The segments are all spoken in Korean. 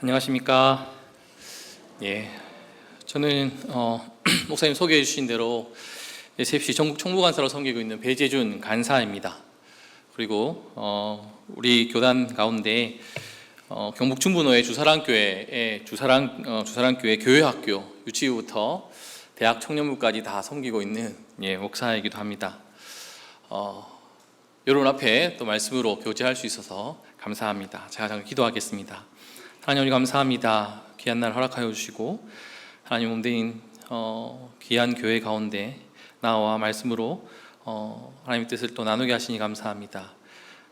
안녕하십니까. 예, 저는 목사님 소개해 주신 대로 SFC 전국 총무간사로 섬기고 있는 배재준 간사입니다. 그리고 우리 교단 가운데 경북 중부노회 주사랑교회 교회학교 유치부터 대학 청년부까지 다 섬기고 있는 목사이기도 합니다. 여러분 앞에 또 말씀으로 교제할 수 있어서 감사합니다. 제가 잠깐 기도하겠습니다. 하나님, 우리 감사합니다. 귀한 날 허락하여 주시고 하나님 몸대인 귀한 교회 가운데 나와 말씀으로 하나님의 뜻을 또 나누게 하시니 감사합니다.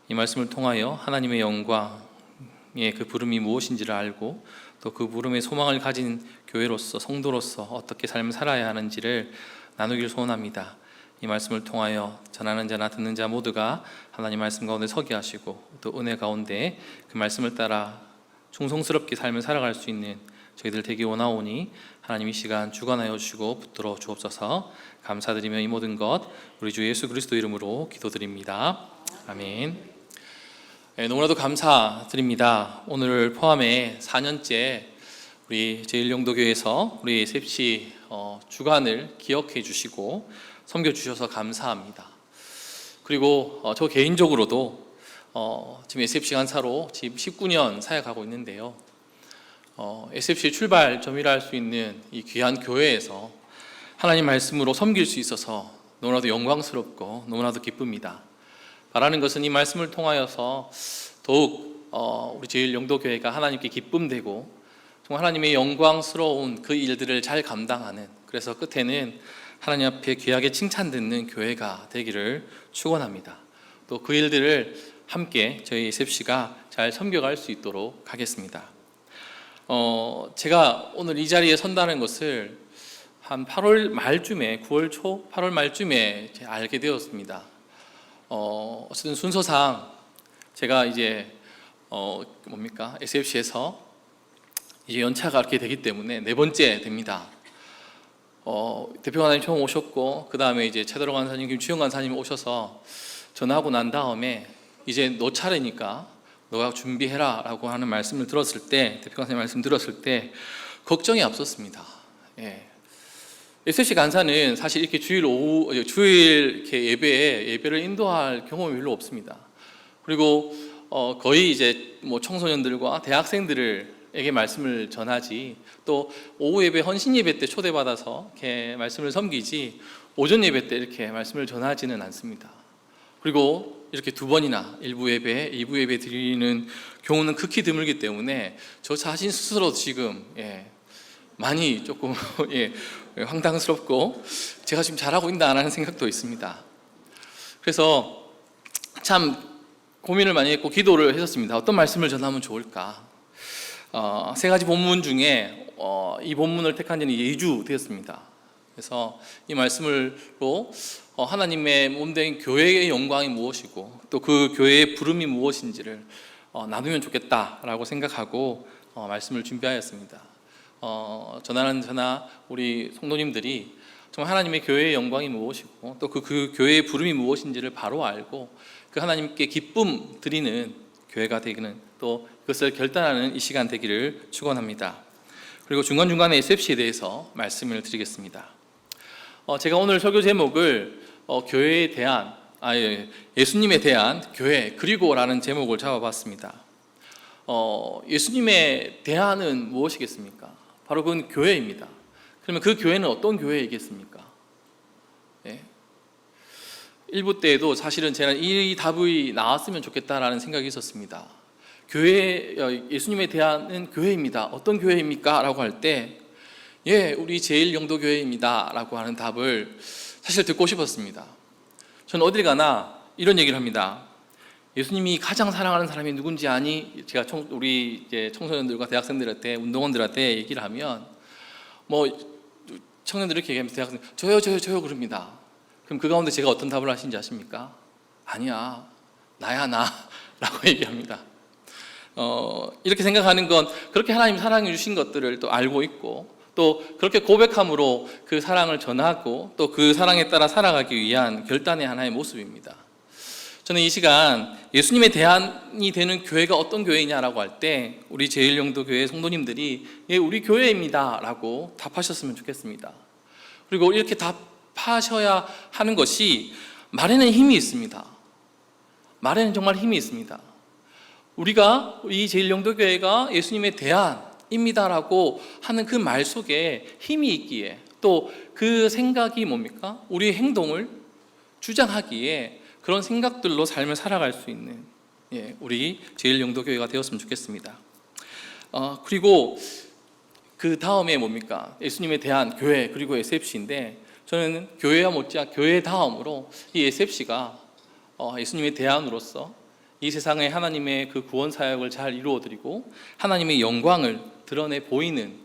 이 말씀을 통하여 하나님의 영광의 그 부름이 무엇인지를 알고 또 그 부름의 소망을 가진 교회로서 성도로서 어떻게 삶을 살아야 하는지를 나누기를 소원합니다. 이 말씀을 통하여 전하는 자나 듣는 자 모두가 하나님 말씀 가운데 서게 하시고 또 은혜 가운데 그 말씀을 따라 충성스럽게 삶을 살아갈 수 있는 저희들 되기 원하오니 하나님 이 시간 주관하여 주시고 붙들어 주옵소서. 감사드리며 이 모든 것 우리 주 예수 그리스도 이름으로 기도드립니다. 아멘. 너무나도 감사드립니다. 오늘 포함해 4년째 우리 제1용도교회에서 우리 SFC 주간을 기억해 주시고 섬겨주셔서 감사합니다. 그리고 저 개인적으로도 지금 SFC 간사로 지금 19년 사역하고 있는데요. SFC 출발점이라 할 수 있는 이 귀한 교회에서 하나님 말씀으로 섬길 수 있어서 너무나도 영광스럽고 너무나도 기쁩니다. 바라는 것은 이 말씀을 통하여서 더욱 우리 제1용도교회가 하나님께 기쁨되고 정말 하나님의 영광스러운 그 일들을 잘 감당하는, 그래서 끝에는 하나님 앞에 귀하게 칭찬 듣는 교회가 되기를 축원합니다. 또 그 일들을 함께 저희 SFC가 잘 섬겨갈 수 있도록 하겠습니다. 제가 오늘 이 자리에 선다는 것을 한 8월 말쯤에, 9월 초, 8월 말쯤에 알게 되었습니다. 어쨌든 순서상 제가 이제 SFC에서 이제 연차가 이렇게 되기 때문에 4번째 됩니다. 대표 간사님 처음 오셨고 그 다음에 이제 최도로 간사님, 김추영 간사님 오셔서 전화하고 난 다음에 이제 너 차례니까 너가 준비해라 라고 하는 말씀을 들었을 때, 대표 간사님 말씀 들었을 때 걱정이 앞섰습니다. SFC 간사는 사실 이렇게 주일 이렇게 예배를 인도할 경험이 별로 없습니다. 그리고 거의 이제 청소년들과 대학생들에게 말씀을 전하지, 또 오후 예배, 헌신 예배 때 초대받아서 이렇게 말씀을 섬기지 오전 예배 때 이렇게 말씀을 전하지는 않습니다. 그리고 이렇게 2번이나 1부 예배, 2부 예배 드리는 경우는 극히 드물기 때문에 저 자신 스스로 지금 많이 조금 황당스럽고 제가 지금 잘하고 있나라는 생각도 있습니다. 그래서 참 고민을 많이 했고 기도를 했었습니다. 어떤 말씀을 전하면 좋을까? 3가지 본문 중에 이 본문을 택한 지는 2주 되었습니다. 그래서 이 말씀으로 하나님의 몸된 교회의 영광이 무엇이고 또 그 교회의 부름이 무엇인지를 나누면 좋겠다라고 생각하고 말씀을 준비하였습니다. 저나 우리 성도님들이 정말 하나님의 교회의 영광이 무엇이고 또 그 교회의 부름이 무엇인지를 바로 알고 그 하나님께 기쁨 드리는 교회가 되기는, 또 그것을 결단하는 이 시간 되기를 축원합니다. 그리고 중간중간에 SFC에 대해서 말씀을 드리겠습니다. 제가 오늘 설교 제목을 교회에 대한 예수님에 대한 교회 그리고라는 제목을 잡아봤습니다. 예수님에 대한은 무엇이겠습니까? 바로 그건 교회입니다. 그러면 그 교회는 어떤 교회이겠습니까? 1부 때에도 사실은 제가 이 답이 나왔으면 좋겠다라는 생각이 있었습니다. 예수님에 대한 교회입니다. 어떤 교회입니까? 라고 할 때 우리 제1용도교회입니다 라고 하는 답을 사실 듣고 싶었습니다. 저는 어딜 가나 이런 얘기를 합니다. 예수님이 가장 사랑하는 사람이 누군지 아니? 제가 우리 이제 청소년들과 대학생들한테, 운동원들한테 얘기를 하면 청년들이 이렇게 얘기하면서 대학생 저요 그럽니다. 그럼 그 가운데 제가 어떤 답을 하신지 아십니까? 아니야, 나야 나 라고 얘기합니다. 이렇게 생각하는 건 그렇게 하나님 사랑해 주신 것들을 또 알고 있고 또 그렇게 고백함으로 그 사랑을 전하고 또 그 사랑에 따라 살아가기 위한 결단의 하나의 모습입니다. 저는 이 시간 예수님의 대안이 되는 교회가 어떤 교회이냐라고 할 때 우리 제일영도교회 성도님들이 예, 우리 교회입니다 라고 답하셨으면 좋겠습니다. 그리고 이렇게 답하셔야 하는 것이 말에는 힘이 있습니다. 말에는 정말 힘이 있습니다. 우리가 이 제일영도교회가 예수님의 대안입니다라고 하는 그 말 속에 힘이 있기에, 또 그 생각이 뭡니까? 우리의 행동을 주장하기에 그런 생각들로 삶을 살아갈 수 있는 우리 제일영도교회가 되었으면 좋겠습니다. 그리고 그 다음에 뭡니까? 예수님에 대한 교회, 그리고 SFC인데, 저는 교회와 못지않게 교회 다음으로 이 SFC가 예수님의 대안으로서 이 세상에 하나님의 그 구원 사역을 잘 이루어드리고 하나님의 영광을 드러내 보이는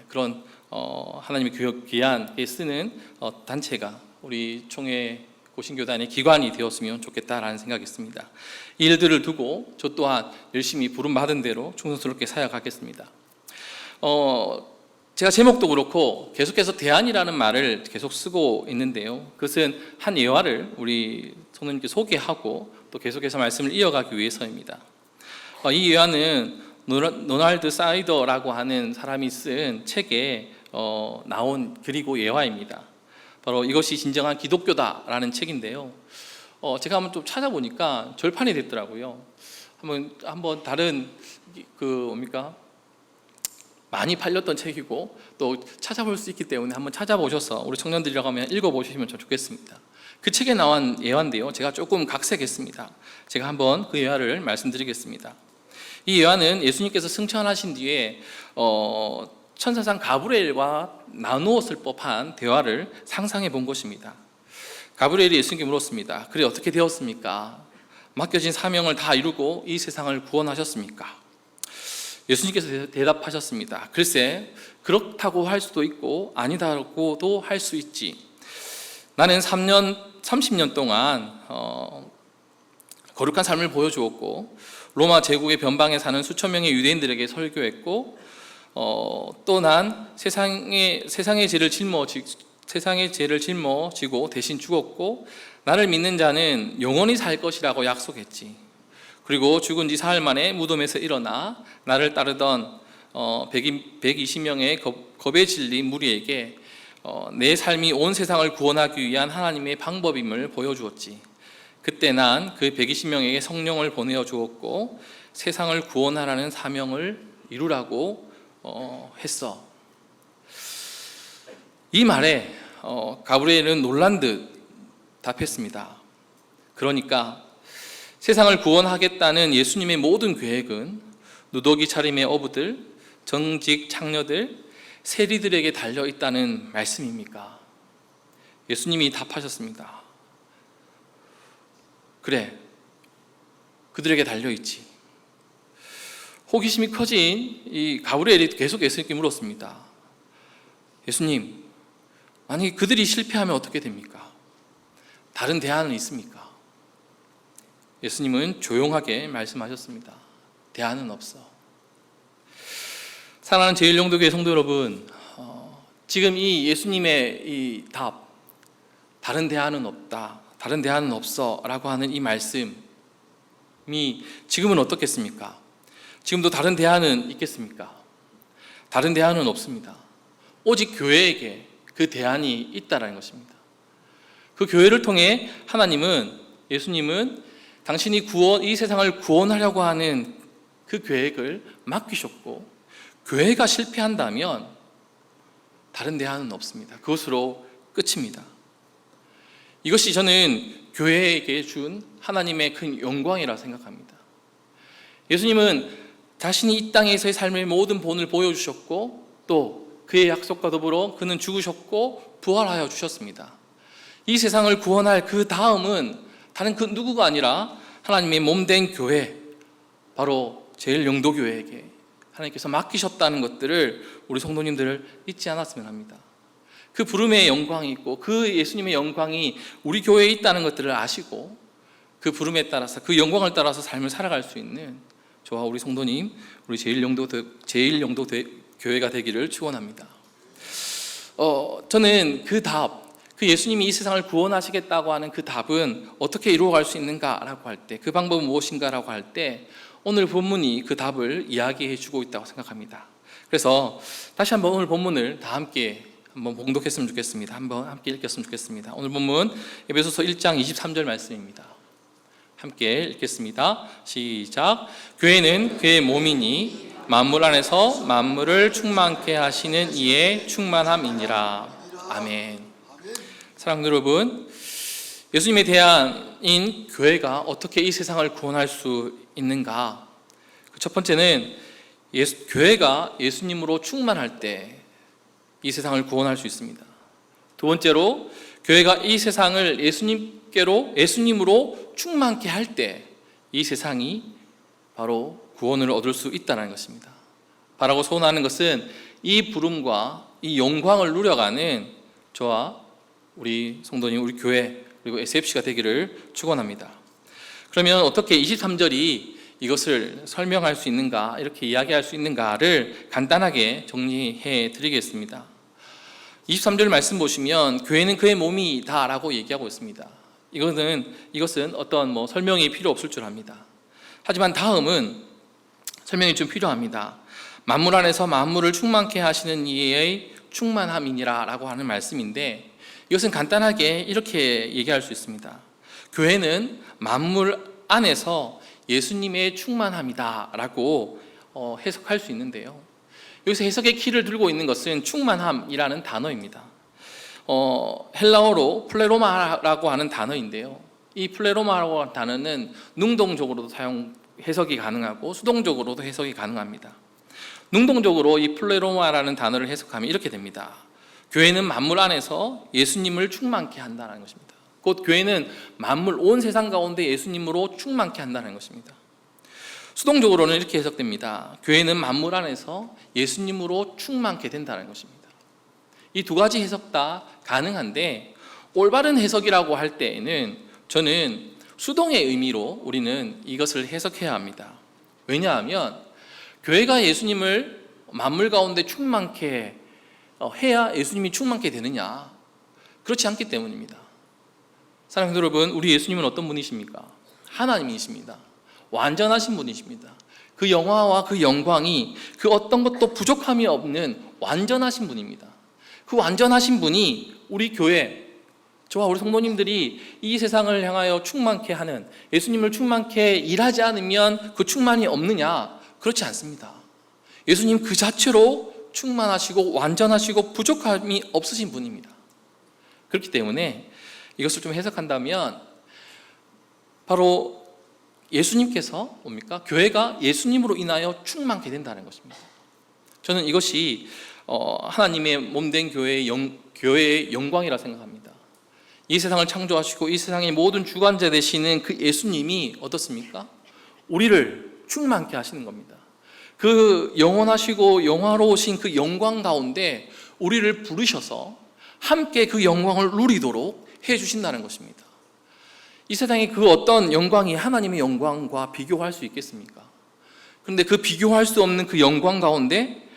그런 하나님의 교역 기한에 쓰는 단체가 우리 총회 고신교단의 기관이 되었으면 좋겠다라는 생각이 있습니다. 이 일들을 두고 저 또한 열심히 부름받은 대로 충성스럽게 사역하겠습니다. 제가 제목도 그렇고 계속해서 대안이라는 말을 계속 쓰고 있는데요, 그것은 한 예화를 우리 성도님께 소개하고 또 계속해서 말씀을 이어가기 위해서입니다. 이 예화는 노날드 사이더라고 하는 사람이 쓴 책에 나온 글이고 예화입니다. 바로 이것이 진정한 기독교다라는 책인데요, 제가 한번 좀 찾아보니까 절판이 됐더라고요. 한번 다른 많이 팔렸던 책이고 또 찾아볼 수 있기 때문에 한번 찾아보셔서 우리 청년들이라고 하면 읽어보시면 좋겠습니다. 그 책에 나온 예화인데요, 제가 조금 각색했습니다. 제가 한번 그 예화를 말씀드리겠습니다. 이 예화는 예수님께서 승천하신 뒤에 천사장 가브리엘과 나누었을 법한 대화를 상상해 본 것입니다. 가브리엘이 예수님께 물었습니다. 그래, 어떻게 되었습니까? 맡겨진 사명을 다 이루고 이 세상을 구원하셨습니까? 예수님께서 대답하셨습니다. 글쎄, 그렇다고 할 수도 있고 아니다고도 할 수 있지. 나는 30년 동안 거룩한 삶을 보여주었고 로마 제국의 변방에 사는 수천 명의 유대인들에게 설교했고 또 난 세상의 죄를 짊어지고 대신 죽었고 나를 믿는 자는 영원히 살 것이라고 약속했지. 그리고 죽은 지 사흘 만에 무덤에서 일어나 나를 따르던 120명의 겁에 질린 무리에게 내 삶이 온 세상을 구원하기 위한 하나님의 방법임을 보여주었지. 그때 난 그 120명에게 성령을 보내어 주었고 세상을 구원하라는 사명을 이루라고 했어. 이 말에 가브리엘은 놀란 듯 답했습니다. 그러니까 세상을 구원하겠다는 예수님의 모든 계획은 누더기 차림의 어부들, 정직 창녀들, 세리들에게 달려있다는 말씀입니까? 예수님이 답하셨습니다. 그래, 그들에게 달려있지. 호기심이 커진 이 가브리엘이 계속 예수님께 물었습니다. 예수님, 만약에 그들이 실패하면 어떻게 됩니까? 다른 대안은 있습니까? 예수님은 조용하게 말씀하셨습니다. 대안은 없어. 사랑하는 제일영도교회 성도 여러분, 지금 이 예수님의 이 답, 다른 대안은 없다, 다른 대안은 없어 라고 하는 이 말씀이 지금은 어떻겠습니까? 지금도 다른 대안은 있겠습니까? 다른 대안은 없습니다. 오직 교회에게 그 대안이 있다는 것입니다. 그 교회를 통해 예수님은 당신이 이 세상을 구원하려고 하는 그 계획을 맡기셨고, 교회가 실패한다면 다른 대안은 없습니다. 그것으로 끝입니다. 이것이 저는 교회에게 준 하나님의 큰 영광이라 생각합니다. 예수님은 자신이 이 땅에서의 삶의 모든 본을 보여주셨고 또 그의 약속과 더불어 그는 죽으셨고 부활하여 주셨습니다. 이 세상을 구원할 그 다음은 다른 그 누구가 아니라 하나님의 몸된 교회, 바로 제일영도교회에게 하나님께서 맡기셨다는 것들을 우리 성도님들을 잊지 않았으면 합니다. 그 부름의 영광이 있고 그 예수님의 영광이 우리 교회에 있다는 것들을 아시고 그 부름에 따라서 그 영광을 따라서 삶을 살아갈 수 있는 저와 우리 성도님, 우리 제일영도 교회가 되기를 축원합니다. 저는 그 답, 그 예수님이 이 세상을 구원하시겠다고 하는 그 답은 어떻게 이루어갈 수 있는가라고 할 때, 그 방법은 무엇인가라고 할 때 오늘 본문이 그 답을 이야기해 주고 있다고 생각합니다. 그래서 다시 한번 오늘 본문을 다 함께 한번 봉독했으면 좋겠습니다. 한번 함께 읽었으면 좋겠습니다. 오늘 본문 에베소서 1장 23절 말씀입니다. 함께 읽겠습니다. 시작. 교회는 그의 몸이니 만물 안에서 만물을 충만케 하시는 이의 충만함이니라. 아멘. 사랑하는 여러분, 예수님에 대한인 교회가 어떻게 이 세상을 구원할 수 있는가? 첫 번째는 교회가 예수님으로 충만할 때 이 세상을 구원할 수 있습니다. 두 번째로 교회가 이 세상을 예수님으로 충만케 할 때 이 세상이 바로 구원을 얻을 수 있다는 것입니다. 바라고 소원하는 것은 이 부름과 이 영광을 누려가는 저와 우리 성도님, 우리 교회 그리고 SFC가 되기를 축원합니다. 그러면 어떻게 23절이 이것을 설명할 수 있는가, 이렇게 이야기할 수 있는가를 간단하게 정리해 드리겠습니다. 23절 말씀 보시면 교회는 그의 몸이다 라고 얘기하고 있습니다. 이것은 어떤 설명이 필요 없을 줄 압니다. 하지만 다음은 설명이 좀 필요합니다. 만물 안에서 만물을 충만케 하시는 이의 충만함이니라 라고 하는 말씀인데, 이것은 간단하게 이렇게 얘기할 수 있습니다. 교회는 만물 안에서 예수님의 충만함이다 라고 해석할 수 있는데요, 여기서 해석의 키를 들고 있는 것은 충만함이라는 단어입니다. 헬라어로 플레로마라고 하는 단어인데요, 이 플레로마라고 하는 단어는 능동적으로도 해석이 가능하고 수동적으로도 해석이 가능합니다. 능동적으로 이 플레로마라는 단어를 해석하면 이렇게 됩니다. 교회는 만물 안에서 예수님을 충만케 한다는 것입니다. 곧 교회는 만물 온 세상 가운데 예수님으로 충만케 한다는 것입니다. 수동적으로는 이렇게 해석됩니다. 교회는 만물 안에서 예수님으로 충만케 된다는 것입니다. 이 두 가지 해석 다 가능한데, 올바른 해석이라고 할 때에는 저는 수동의 의미로 우리는 이것을 해석해야 합니다. 왜냐하면 교회가 예수님을 만물 가운데 충만케 해야 예수님이 충만케 되느냐? 그렇지 않기 때문입니다. 사랑하는 여러분, 우리 예수님은 어떤 분이십니까? 하나님이십니다. 완전하신 분이십니다. 그 영화와 그 영광이 그 어떤 것도 부족함이 없는 완전하신 분입니다. 그 완전하신 분이 우리 교회, 저와 우리 성도님들이 이 세상을 향하여 충만케 하는, 예수님을 충만케 일하지 않으면 그 충만이 없느냐? 그렇지 않습니다. 예수님 그 자체로 충만하시고 완전하시고 부족함이 없으신 분입니다. 그렇기 때문에 이것을 좀 해석한다면 바로 예수님께서 뭡니까? 교회가 예수님으로 인하여 충만케 된다는 것입니다. 저는 이것이 하나님의 몸된 교회의 영광이라 생각합니다. 이 세상을 창조하시고 이 세상의 모든 주관자 되시는 그 예수님이 어떻습니까? 우리를 충만케 하시는 겁니다. 그 영원하시고 영화로우신 그 영광 가운데 우리를 부르셔서 함께 그 영광을 누리도록 해주신다는 것입니다. 이 세상의 그 어떤 영광이 하나님의 영광과 비교할 수 있겠습니까? 그런데 그 비교할 수 없는 그 영광 가운데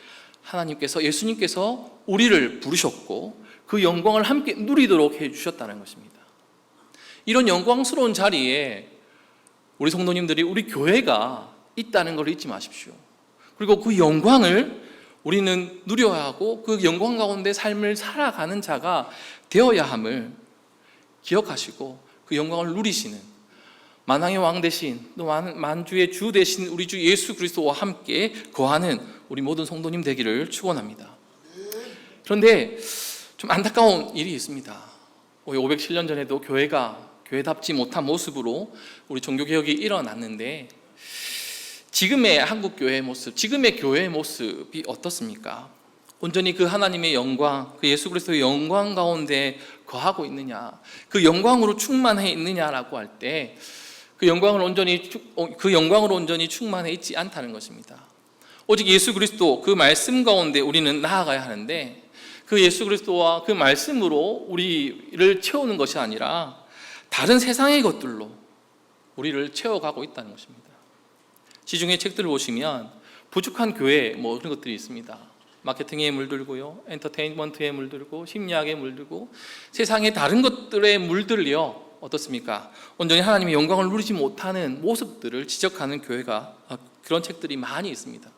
예수님께서 우리를 부르셨고 그 영광을 함께 누리도록 해주셨다는 것입니다. 이런 영광스러운 자리에 우리 성도님들이, 우리 교회가 있다는 걸 잊지 마십시오. 그리고 그 영광을 우리는 누려야 하고 그 영광 가운데 삶을 살아가는 자가 되어야 함을 기억하시고 그 영광을 누리시는, 만왕의 왕 대신 또 만주의 주 대신 우리 주 예수 그리스도와 함께 거하는 우리 모든 성도님 되기를 축원합니다. 그런데 좀 안타까운 일이 있습니다. 507년 전에도 교회가 교회답지 못한 모습으로 우리 종교개혁이 일어났는데, 지금의 한국 교회의 모습, 지금의 교회의 모습이 어떻습니까? 온전히 그 하나님의 영광, 그 예수 그리스도의 영광 가운데 거하고 있느냐, 그 영광으로 충만해 있느냐라고 할 때 그 영광으로 온전히 충만해 있지 않다는 것입니다. 오직 예수 그리스도 그 말씀 가운데 우리는 나아가야 하는데, 그 예수 그리스도와 그 말씀으로 우리를 채우는 것이 아니라 다른 세상의 것들로 우리를 채워가고 있다는 것입니다. 시중의 책들을 보시면 부족한 교회 그런 것들이 있습니다. 마케팅에 물들고요, 엔터테인먼트에 물들고, 심리학에 물들고, 세상의 다른 것들에 물들려 어떻습니까? 온전히 하나님의 영광을 누리지 못하는 모습들을 지적하는 교회가, 그런 책들이 많이 있습니다.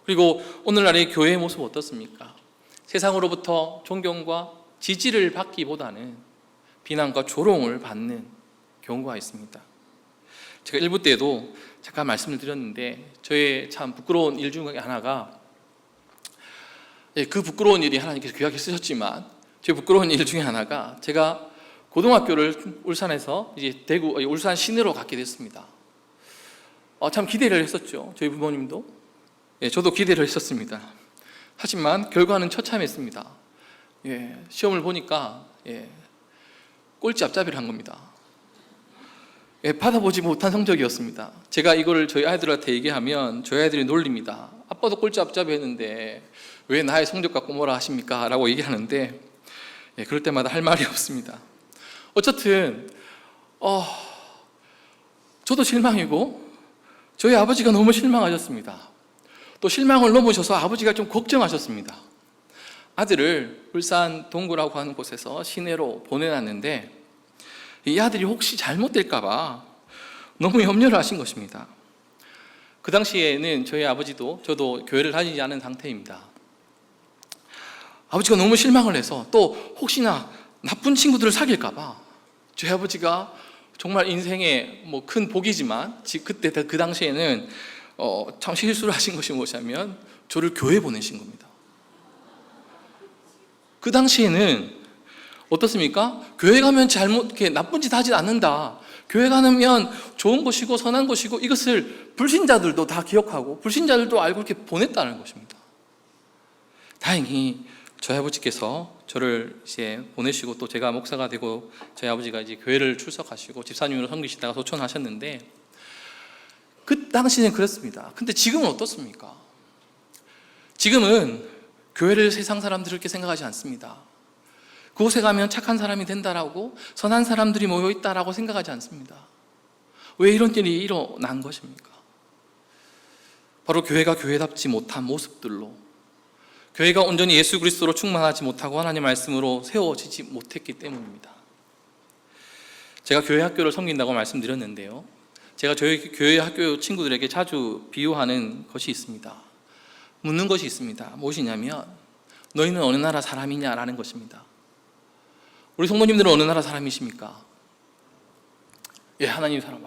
그리고 오늘날의 교회의 모습 어떻습니까? 세상으로부터 존경과 지지를 받기보다는 비난과 조롱을 받는 경우가 있습니다. 제가 일부 때도 잠깐 말씀을 드렸는데, 저의 참 부끄러운 일 중에 하나가, 그 부끄러운 일이 하나님께서 귀하게 쓰셨지만, 제 부끄러운 일 중에 하나가, 제가 고등학교를 울산에서 이제 울산 시내로 갔게 됐습니다. 참 기대를 했었죠. 저희 부모님도, 저도 기대를 했었습니다. 하지만 결과는 처참했습니다. 시험을 보니까 꼴찌 앞잡이를 한 겁니다. 받아보지 못한 성적이었습니다. 제가 이거를 저희 아이들한테 얘기하면 저희 아이들이 놀립니다. 아빠도 꼴찌 앞잡이 했는데 왜 나의 성적 갖고 뭐라 하십니까? 라고 얘기하는데, 그럴 때마다 할 말이 없습니다. 어쨌든 저도 실망이고 저희 아버지가 너무 실망하셨습니다. 또 실망을 넘으셔서 아버지가 좀 걱정하셨습니다. 아들을 울산 동구라고 하는 곳에서 시내로 보내놨는데, 이 아들이 혹시 잘못될까 봐 너무 염려를 하신 것입니다. 그 당시에는 저희 아버지도 저도 교회를 다니지 않은 상태입니다. 아버지가 너무 실망을 해서, 또 혹시나 나쁜 친구들을 사귈까 봐 저희 아버지가 정말 인생의 큰 복이지만 그때 그 당시에는 참 실수를 하신 것이 무엇이냐면 저를 교회에 보내신 겁니다. 그 당시에는 어떻습니까? 교회 가면 이렇게 나쁜 짓 하지 않는다, 교회 가면 좋은 것이고 선한 것이고, 이것을 불신자들도 다 기억하고 불신자들도 알고 이렇게 보냈다는 것입니다. 다행히 저희 아버지께서 저를 이제 보내시고, 또 제가 목사가 되고 저희 아버지가 이제 교회를 출석하시고 집사님으로 섬기시다가 소천하셨는데, 그 당시는 그랬습니다. 근데 지금은 어떻습니까? 지금은 교회를 세상 사람들이 그렇게 생각하지 않습니다. 그곳에 가면 착한 사람이 된다라고, 선한 사람들이 모여있다라고 생각하지 않습니다. 왜 이런 일이 일어난 것입니까? 바로 교회가 교회답지 못한 모습들로, 교회가 온전히 예수 그리스도로 충만하지 못하고 하나님의 말씀으로 세워지지 못했기 때문입니다. 제가 교회 학교를 섬긴다고 말씀드렸는데요, 제가 저희 교회 학교 친구들에게 자주 비유하는 것이 있습니다. 묻는 것이 있습니다. 무엇이냐면, 너희는 어느 나라 사람이냐라는 것입니다. 우리 성도님들은 어느 나라 사람이십니까? 하나님 사람.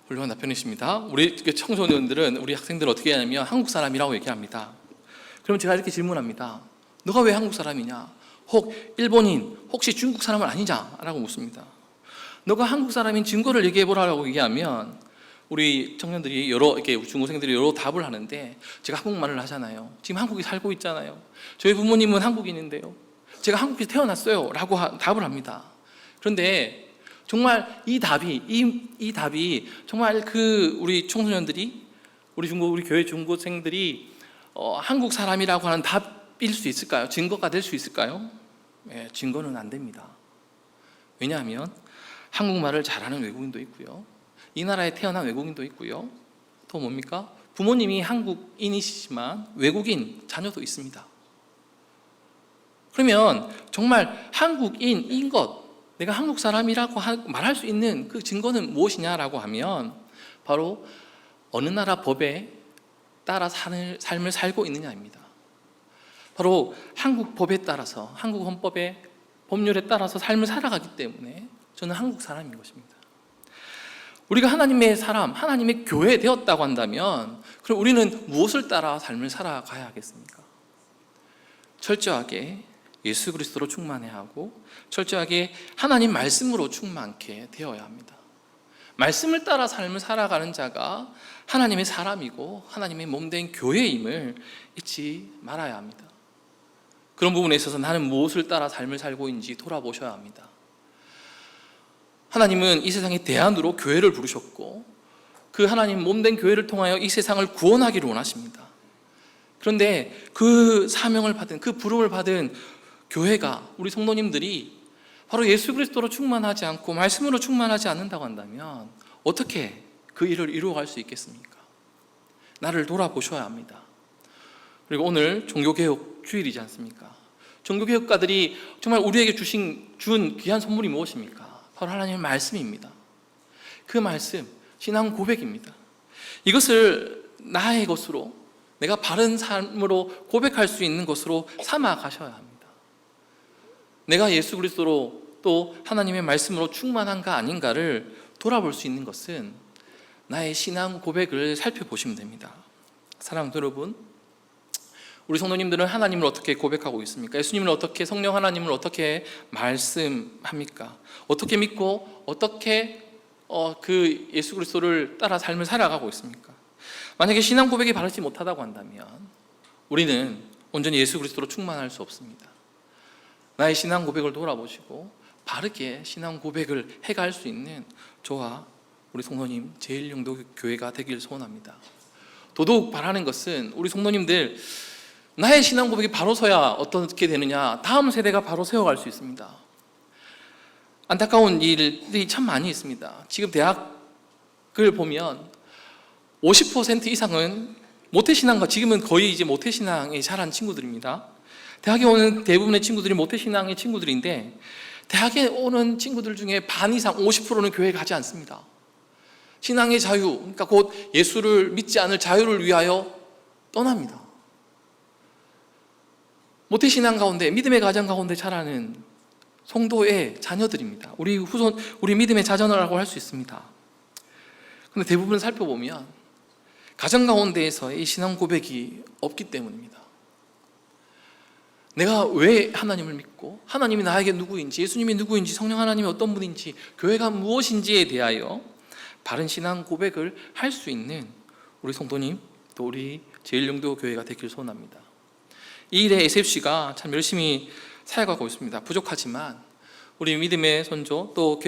훌륭한 답변이십니다. 우리 청소년들은, 우리 학생들은 어떻게 하냐면 한국 사람이라고 얘기합니다. 그럼 제가 이렇게 질문합니다. 너가 왜 한국 사람이냐? 혹 일본인, 혹시 중국 사람은 아니냐? 라고 묻습니다. 너가 한국 사람인 증거를 얘기해보라고 얘기하면 우리 청년들이 이렇게 중고생들이 여러 답을 하는데, 제가 한국말을 하잖아요. 지금 한국에 살고 있잖아요. 저희 부모님은 한국인인데요, 제가 한국에서 태어났어요 라고 답을 합니다. 그런데 정말 이 답이 정말 우리 청소년들이, 우리 교회 중고생들이 한국 사람이라고 하는 답일 수 있을까요? 증거가 될 수 있을까요? 증거는 안 됩니다. 왜냐하면 한국말을 잘하는 외국인도 있고요, 이 나라에 태어난 외국인도 있고요, 또 뭡니까? 부모님이 한국인이시지만 외국인 자녀도 있습니다. 그러면 정말 한국인인 것, 내가 한국 사람이라고 말할 수 있는 그 증거는 무엇이냐라고 하면, 바로 어느 나라 법에 따라 삶을 살고 있느냐입니다. 바로 한국 법에 따라서, 한국 헌법의 법률에 따라서 삶을 살아가기 때문에 저는 한국 사람인 것입니다. 우리가 하나님의 사람, 하나님의 교회 되었다고 한다면, 그럼 우리는 무엇을 따라 삶을 살아가야 하겠습니까? 철저하게 예수 그리스도로 충만해야 하고, 철저하게 하나님 말씀으로 충만케 되어야 합니다. 말씀을 따라 삶을 살아가는 자가 하나님의 사람이고 하나님의 몸된 교회임을 잊지 말아야 합니다. 그런 부분에 있어서 나는 무엇을 따라 삶을 살고 있는지 돌아보셔야 합니다. 하나님은 이 세상의 대안으로 교회를 부르셨고, 그 하나님 몸된 교회를 통하여 이 세상을 구원하기를 원하십니다. 그런데 그 사명을 받은, 그 부름을 받은 교회가, 우리 성도님들이 바로 예수 그리스도로 충만하지 않고 말씀으로 충만하지 않는다고 한다면 어떻게 그 일을 이루어갈 수 있겠습니까? 나를 돌아보셔야 합니다. 그리고 오늘 종교개혁 주일이지 않습니까? 종교개혁가들이 정말 우리에게 준 귀한 선물이 무엇입니까? 바로 하나님의 말씀입니다. 그 말씀, 신앙 고백입니다. 이것을 나의 것으로, 내가 바른 삶으로 고백할 수 있는 것으로 삼아 가셔야 합니다. 내가 예수 그리스도로 또 하나님의 말씀으로 충만한가 아닌가를 돌아볼 수 있는 것은 나의 신앙 고백을 살펴보시면 됩니다. 사랑하는 여러분, 우리 성도님들은 하나님을 어떻게 고백하고 있습니까? 예수님을 어떻게, 성령 하나님을 어떻게 말씀합니까? 어떻게 믿고 어떻게 그 예수 그리스도를 따라 삶을 살아가고 있습니까? 만약에 신앙 고백이 바르지 못하다고 한다면 우리는 온전히 예수 그리스도로 충만할 수 없습니다. 나의 신앙 고백을 돌아보시고 바르게 신앙 고백을 해갈 수 있는 저와 우리 성도님 제1영도교회가 되길 소원합니다. 더더욱 바라는 것은 우리 성도님들, 나의 신앙 고백이 바로 서야 어떻게 되느냐, 다음 세대가 바로 세워갈 수 있습니다. 안타까운 일들이 참 많이 있습니다. 지금 대학을 보면 50% 이상은 모태신앙과, 지금은 거의 이제 모태신앙에 자란 친구들입니다. 대학에 오는 대부분의 친구들이 모태신앙의 친구들인데, 대학에 오는 친구들 중에 반 이상 50%는 교회에 가지 않습니다. 신앙의 자유, 그러니까 곧 예수를 믿지 않을 자유를 위하여 떠납니다. 모태신앙 가운데, 믿음의 가정 가운데 자라는 성도의 자녀들입니다. 우리 후손, 우리 믿음의 자녀라고 할 수 있습니다. 그런데 대부분 살펴보면 가정 가운데에서의 신앙 고백이 없기 때문입니다. 내가 왜 하나님을 믿고, 하나님이 나에게 누구인지, 예수님이 누구인지, 성령 하나님이 어떤 분인지, 교회가 무엇인지에 대하여 바른 신앙 고백을 할 수 있는 우리 성도님, 또 우리 제1영도교회가 되길 소원합니다. 이 일에 SFC가 참 열심히 사역하고 있습니다. 부족하지만 우리 믿음의 선조 또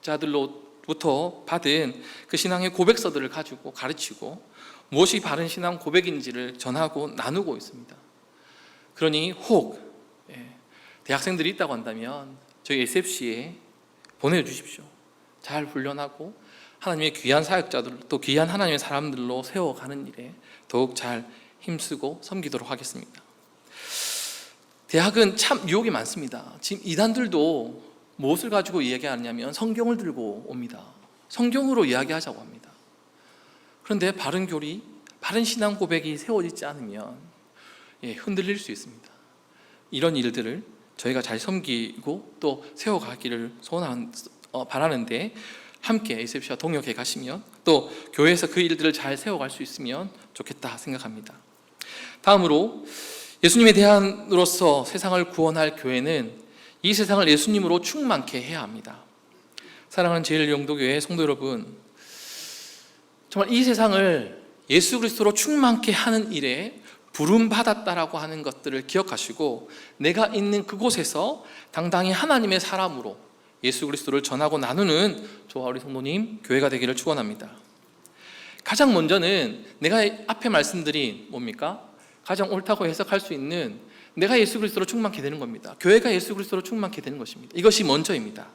개혁자들로부터 받은 그 신앙의 고백서들을 가지고 가르치고 무엇이 바른 신앙 고백인지를 전하고 나누고 있습니다. 그러니 혹 대학생들이 있다고 한다면 저희 SFC에 보내주십시오. 잘 훈련하고 하나님의 귀한 사역자들, 또 귀한 하나님의 사람들로 세워가는 일에 더욱 잘 힘쓰고 섬기도록 하겠습니다. 대학은 참 유혹이 많습니다. 지금 이단들도 무엇을 가지고 이야기하냐면 성경을 들고 옵니다. 성경으로 이야기하자고 합니다. 그런데 바른 교리, 바른 신앙 고백이 세워지지 않으면 흔들릴 수 있습니다. 이런 일들을 저희가 잘 섬기고 또 세워가기를 바라는데, 함께 SFC와 동역해 가시면 또 교회에서 그 일들을 잘 세워갈 수 있으면 좋겠다 생각합니다. 다음으로, 예수님의 대안으로서 세상을 구원할 교회는 이 세상을 예수님으로 충만케 해야 합니다. 사랑하는 제1영도교회 성도 여러분, 정말 이 세상을 예수 그리스도로 충만케 하는 일에 부름받았다라고 하는 것들을 기억하시고, 내가 있는 그곳에서 당당히 하나님의 사람으로 예수 그리스도를 전하고 나누는 저와 우리 성도님 교회가 되기를 축원합니다. 가장 먼저는 내가 앞에 말씀드린 뭡니까? 가장 옳다고 해석할 수 있는, 내가 예수 그리스도로 충만케 되는 겁니다. 교회가 예수 그리스도로 충만케 되는 것입니다. 이것이 먼저입니다.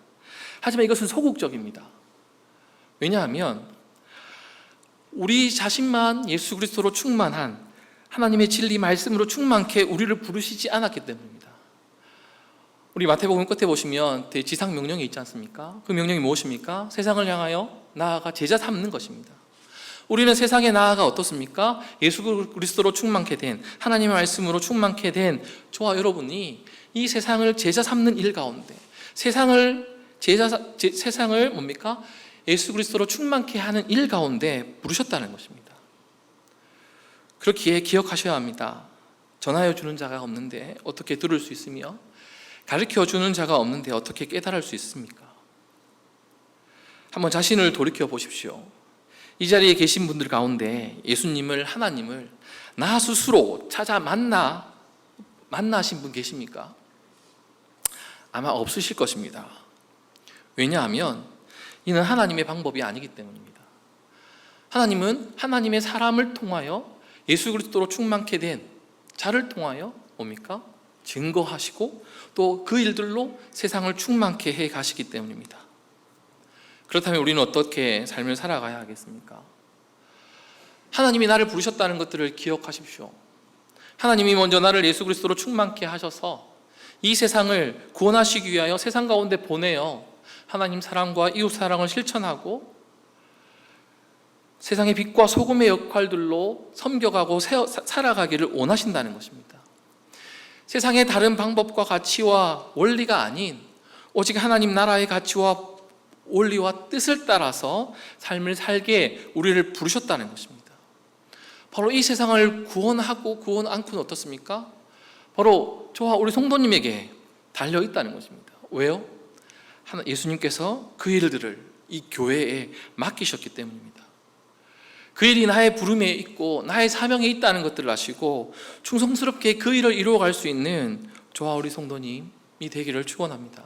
하지만 이것은 소극적입니다. 왜냐하면 우리 자신만 예수 그리스도로 충만한 하나님의 진리 말씀으로 충만케 우리를 부르시지 않았기 때문입니다. 우리 마태복음 끝에 보시면 지상 명령이 있지 않습니까? 그 명령이 무엇입니까? 세상을 향하여 나아가 제자 삼는 것입니다. 우리는 세상에 나아가 어떻습니까? 예수 그리스도로 충만케 된, 하나님의 말씀으로 충만케 된 저와 여러분이 이 세상을 제자 삼는 일 가운데, 세상을 뭡니까? 예수 그리스도로 충만케 하는 일 가운데 부르셨다는 것입니다. 그렇기에 기억하셔야 합니다. 전하여 주는 자가 없는데 어떻게 들을 수 있으며, 가르쳐 주는 자가 없는데 어떻게 깨달을 수 있습니까? 한번 자신을 돌이켜 보십시오. 이 자리에 계신 분들 가운데 예수님을, 하나님을 나 스스로 찾아 만나신 분 계십니까? 아마 없으실 것입니다. 왜냐하면 이는 하나님의 방법이 아니기 때문입니다. 하나님은 하나님의 사람을 통하여 예수 그리스도로 충만케 된 자를 통하여 뭡니까? 증거하시고 또 그 일들로 세상을 충만케 해 가시기 때문입니다. 그렇다면 우리는 어떻게 삶을 살아가야 하겠습니까? 하나님이 나를 부르셨다는 것들을 기억하십시오. 하나님이 먼저 나를 예수 그리스도로 충만케 하셔서 이 세상을 구원하시기 위하여 세상 가운데 보내어 하나님 사랑과 이웃 사랑을 실천하고 세상의 빛과 소금의 역할들로 섬겨가고 살아가기를 원하신다는 것입니다. 세상의 다른 방법과 가치와 원리가 아닌 오직 하나님 나라의 가치와 원리와 뜻을 따라서 삶을 살게 우리를 부르셨다는 것입니다. 바로 이 세상을 구원하고 구원 않고는 어떻습니까? 바로 저와 우리 성도님에게 달려있다는 것입니다. 왜요? 예수님께서 그 일들을 이 교회에 맡기셨기 때문입니다. 그 일이 나의 부름에 있고 나의 사명에 있다는 것들을 아시고 충성스럽게 그 일을 이루어갈 수 있는 저와 우리 성도님이 되기를 축원합니다.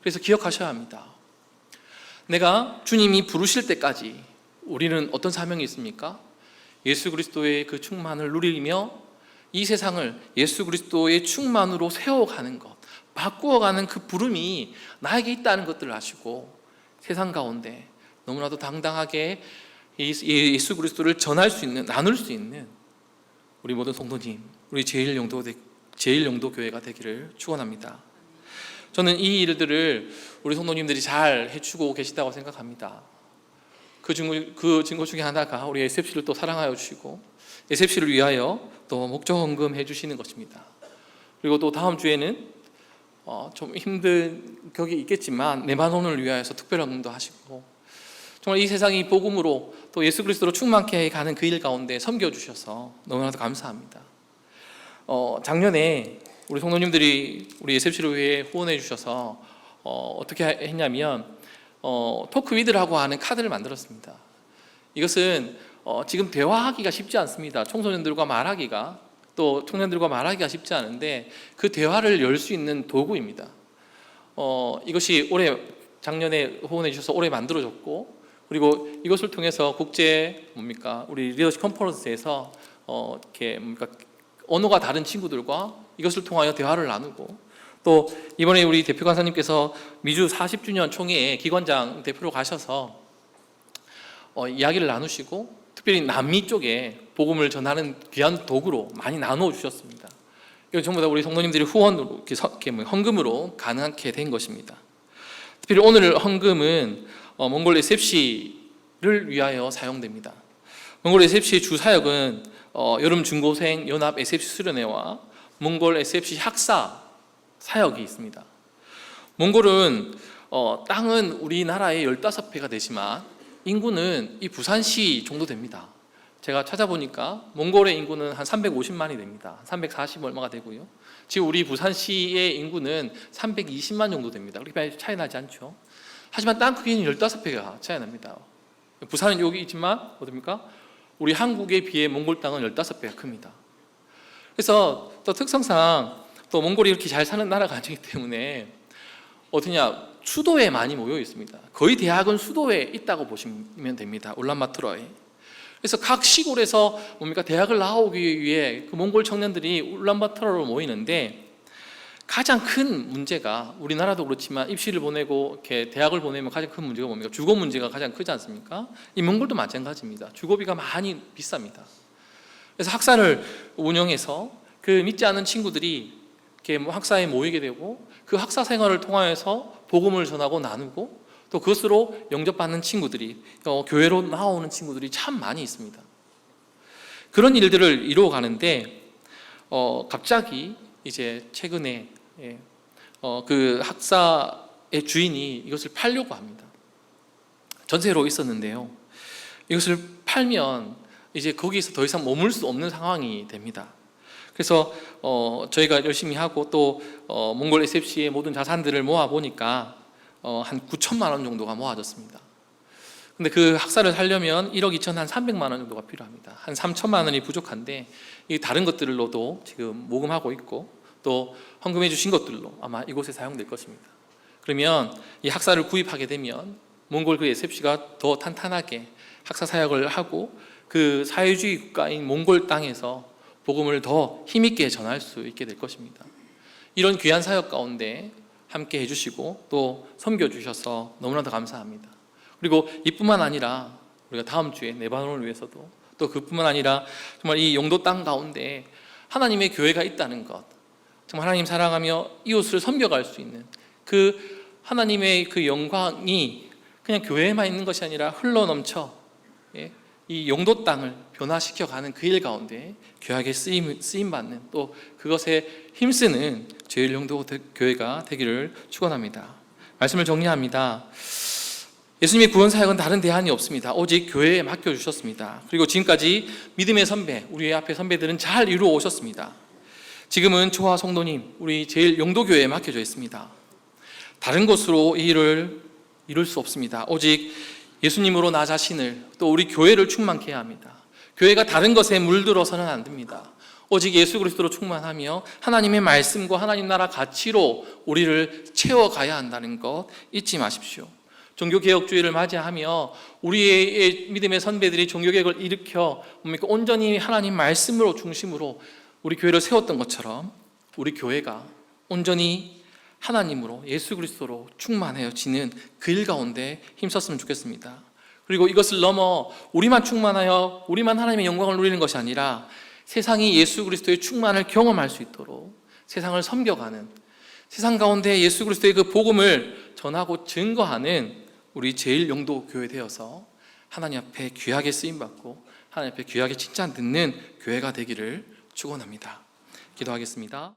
그래서 기억하셔야 합니다. 내가 주님이 부르실 때까지 우리는 어떤 사명이 있습니까? 예수 그리스도의 그 충만을 누리며 이 세상을 예수 그리스도의 충만으로 세워가는 것, 바꾸어가는 그 부름이 나에게 있다는 것들을 아시고 세상 가운데 너무나도 당당하게 예수 그리스도를 전할 수 있는, 나눌 수 있는 우리 모든 성도님, 우리 제일영도 교회가 되기를 축원합니다. 저는 이 일들을 우리 성도님들이 잘 해주고 계시다고 생각합니다. 그 증거 중에 하나가 우리 SFC를 또 사랑하여 주시고 SFC를 위하여 또 목적 헌금해 주시는 것입니다. 그리고 또 다음 주에는 좀 힘든 격이 있겠지만 내만원을 위하여서 특별 헌금도 하시고 정말 이 세상이 복음으로 또 예수 그리스도로 충만케 가는 그 일 가운데 섬겨주셔서 너무나도 감사합니다. 작년에 우리 성도님들이 우리 SFC를 위해 후원해 주셔서 어떻게 했냐면 토크위드라고 하는 카드를 만들었습니다. 이것은 지금 대화하기가 쉽지 않습니다. 청소년들과 말하기가, 또 청년들과 말하기가 쉽지 않은데 그 대화를 열 수 있는 도구입니다. 이것이 작년에 후원해 주셔서 올해 만들어졌고, 그리고 이것을 통해서 우리 리더십 컨퍼런스에서 이렇게 언어가 다른 친구들과 이것을 통하여 대화를 나누고, 또 이번에 우리 대표 간사님께서 미주 40주년 총회에 기관장 대표로 가셔서 이야기를 나누시고 특별히 남미 쪽에 복음을 전하는 귀한 도구로 많이 나누어 주셨습니다. 이거 전부 다 우리 성도님들이 후원으로 헌금으로 가능하게 된 것입니다. 특별히 오늘 헌금은 몽골 SFC를 위하여 사용됩니다. 몽골 SFC의 주 사역은 여름 중고생 연합 SFC 수련회와 몽골 SFC 학사 사역이 있습니다. 몽골은 땅은 우리나라의 15배가 되지만 인구는 이 부산시 정도 됩니다. 제가 찾아보니까 몽골의 인구는 한 350만이 됩니다. 340 얼마가 되고요. 지금 우리 부산시의 인구는 320만 정도 됩니다. 그렇게 차이 나지 않죠. 하지만 땅 크기는 15배가 차이 납니다. 부산은 여기 있지만 어딥니까? 우리 한국에 비해 몽골 땅은 15배가 큽니다. 그래서 또 특성상 또 몽골이 이렇게 잘 사는 나라가 아니기 때문에 어디냐, 수도에 많이 모여 있습니다. 거의 대학은 수도에 있다고 보시면 됩니다. 울란바토르에. 그래서 각 시골에서 대학을 나오기 위해 그 몽골 청년들이 울란바토르로 모이는데, 가장 큰 문제가, 우리나라도 그렇지만 입시를 보내고 이렇게 대학을 보내면 가장 큰 문제가 뭡니까? 주거 문제가 가장 크지 않습니까? 이 몽골도 마찬가지입니다. 주거비가 많이 비쌉니다. 그래서 학사를 운영해서 그 믿지 않은 친구들이 이렇게 학사에 모이게 되고, 그 학사 생활을 통하여서 복음을 전하고 나누고, 또 그것으로 영접받는 친구들이, 교회로 나오는 친구들이 참 많이 있습니다. 그런 일들을 이루어 가는데 갑자기 이제 최근에 그 학사의 주인이 이것을 팔려고 합니다. 전세로 있었는데요. 이것을 팔면 이제 거기서 더 이상 머물 수 없는 상황이 됩니다. 그래서 저희가 열심히 하고 또 몽골 SFC의 모든 자산들을 모아 보니까 한 9천만 원 정도가 모아졌습니다. 근데 그 학사를 살려면 1억 2천 한 300만 원 정도가 필요합니다. 한 3천만 원이 부족한데, 이 다른 것들로도 지금 모금하고 있고 또 헌금해 주신 것들로 아마 이곳에 사용될 것입니다. 그러면 이 학사를 구입하게 되면 몽골 그 SFC가 더 탄탄하게 학사 사역을 하고 그 사회주의 국가인 몽골 땅에서 복음을 더 힘있게 전할 수 있게 될 것입니다. 이런 귀한 사역 가운데 함께 해주시고 또 섬겨주셔서 너무나도 감사합니다. 그리고 이뿐만 아니라 우리가 다음 주에 네바논을 위해서도, 또 그뿐만 아니라 정말 이 영도 땅 가운데 하나님의 교회가 있다는 것, 정말 하나님 사랑하며 이웃을 섬겨갈 수 있는 그 하나님의 그 영광이 그냥 교회에만 있는 것이 아니라 흘러넘쳐 이 용도 땅을 변화시켜가는 그 일 가운데 귀하게 쓰임받는, 또 그것에 힘쓰는 제일용도 교회가 되기를 축원합니다. 말씀을 정리합니다. 예수님의 구원 사역은 다른 대안이 없습니다. 오직 교회에 맡겨주셨습니다. 그리고 지금까지 믿음의 선배, 우리 앞에 선배들은 잘 이루어 오셨습니다. 지금은 저와 성도님, 우리 제일용도교회에 맡겨져 있습니다. 다른 곳으로 이 일을 이룰 수 없습니다. 오직 예수님으로 나 자신을, 또 우리 교회를 충만케 해야 합니다. 교회가 다른 것에 물들어서는 안 됩니다. 오직 예수 그리스도로 충만하며 하나님의 말씀과 하나님 나라 가치로 우리를 채워가야 한다는 것 잊지 마십시오. 종교개혁주의를 맞이하며 우리의 믿음의 선배들이 종교개혁을 일으켜 온전히 하나님 말씀으로 중심으로 우리 교회를 세웠던 것처럼 우리 교회가 온전히 하나님으로, 예수 그리스도로 충만해지는 그 일 가운데 힘썼으면 좋겠습니다. 그리고 이것을 넘어 우리만 충만하여 우리만 하나님의 영광을 누리는 것이 아니라 세상이 예수 그리스도의 충만을 경험할 수 있도록 세상을 섬겨가는, 세상 가운데 예수 그리스도의 그 복음을 전하고 증거하는 우리 제일용도 교회 되어서 하나님 앞에 귀하게 쓰임받고 하나님 앞에 귀하게 칭찬 듣는 교회가 되기를 축원합니다. 기도하겠습니다.